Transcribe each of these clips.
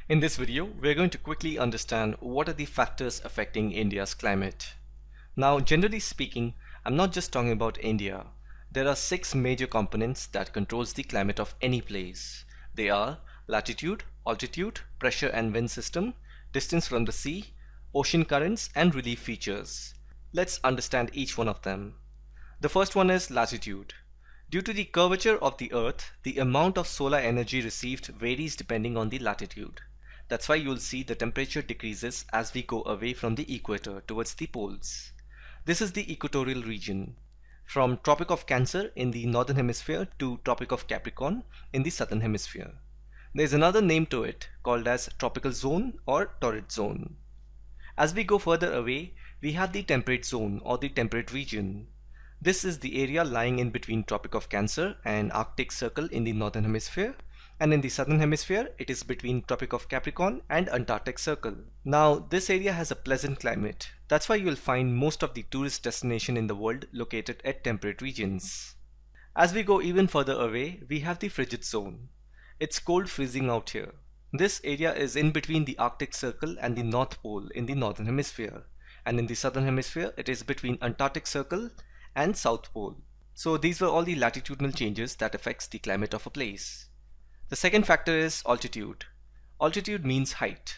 In this video, we're going to quickly understand what are the factors affecting India's climate. Now, generally speaking, I'm not just talking about India. There are 6 major components that controls the climate of any place. They are latitude, altitude, pressure and wind system, distance from the sea, ocean currents and relief features. Let's understand each one of them. The first one is latitude. Due to the curvature of the Earth, the amount of solar energy received varies depending on the latitude. That's why you'll see the temperature decreases as we go away from the equator towards the poles. This is the equatorial region, from Tropic of Cancer in the northern hemisphere to Tropic of Capricorn in the southern hemisphere. There's another name to it called as tropical zone or torrid zone. As we go further away, we have the temperate zone or the temperate region. This is the area lying in between Tropic of Cancer and Arctic Circle in the northern hemisphere, and in the southern hemisphere it is between Tropic of Capricorn and Antarctic Circle. Now this area has a pleasant climate. That's why you will find most of the tourist destinations in the world located at temperate regions. As we go even further away, we have the frigid zone. It's cold freezing out here. This area is in between the Arctic Circle and the North Pole in the northern hemisphere, and in the southern hemisphere it is between Antarctic Circle and South Pole. So these were all the latitudinal changes that affects the climate of a place. The second factor is altitude. Altitude means height.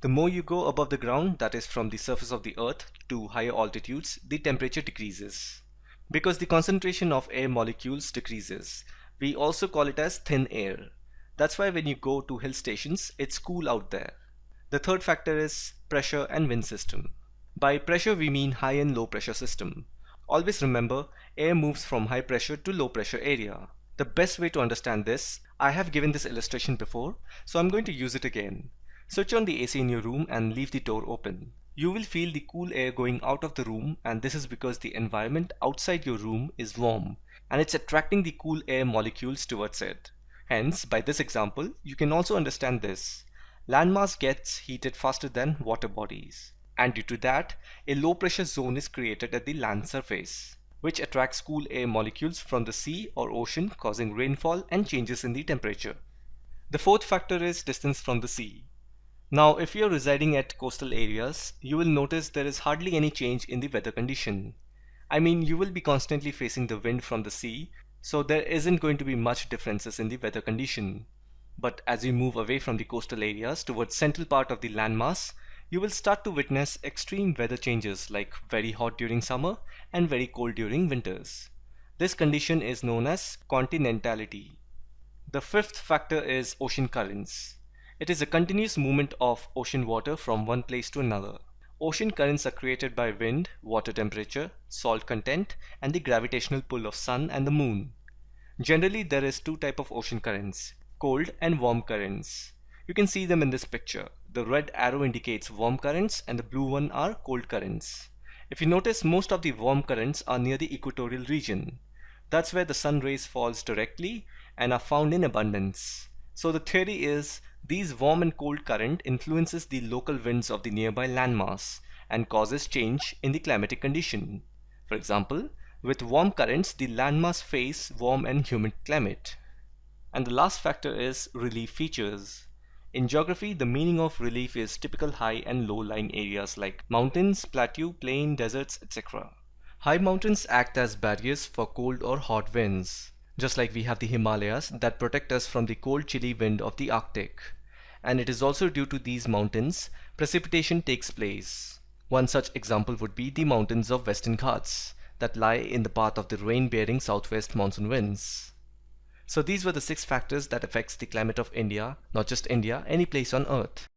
The more you go above the ground, that is from the surface of the earth to higher altitudes, the temperature decreases. Because the concentration of air molecules decreases, we also call it as thin air. That's why when you go to hill stations, it's cool out there. The third factor is pressure and wind system. By pressure we mean high and low pressure system. Always remember, air moves from high pressure to low pressure area. The best way to understand this, I have given this illustration before, so I'm going to use it again. Switch on the AC in your room and leave the door open. You will feel the cool air going out of the room, and this is because the environment outside your room is warm and it's attracting the cool air molecules towards it. Hence, by this example, you can also understand this. Landmass gets heated faster than water bodies, and due to that, a low pressure zone is created at the land surface, which attracts cool air molecules from the sea or ocean, causing rainfall and changes in the temperature. The fourth factor is distance from the sea. Now if you are residing at coastal areas, you will notice there is hardly any change in the weather condition. I mean, you will be constantly facing the wind from the sea, so there isn't going to be much differences in the weather condition. But as you move away from the coastal areas towards central part of the landmass, you will start to witness extreme weather changes like very hot during summer and very cold during winters. This condition is known as continentality. The fifth factor is ocean currents. It is a continuous movement of ocean water from one place to another. Ocean currents are created by wind, water temperature, salt content, and the gravitational pull of sun and the moon. Generally, there is 2 types of ocean currents, cold and warm currents. You can see them in this picture. The red arrow indicates warm currents and the blue one are cold currents. If you notice, most of the warm currents are near the equatorial region. That's where the sun rays falls directly and are found in abundance. So the theory is these warm and cold current influences the local winds of the nearby landmass and causes change in the climatic condition. For example, with warm currents, the landmass face warm and humid climate. And the last factor is relief features. In geography, the meaning of relief is typical high and low lying areas like mountains, plateau, plain, deserts, etc. High mountains act as barriers for cold or hot winds, just like we have the Himalayas that protect us from the cold chilly wind of the Arctic. And it is also due to these mountains, precipitation takes place. One such example would be the mountains of Western Ghats that lie in the path of the rain-bearing southwest monsoon winds. So these were the 6 factors that affects the climate of India, not just India, any place on earth.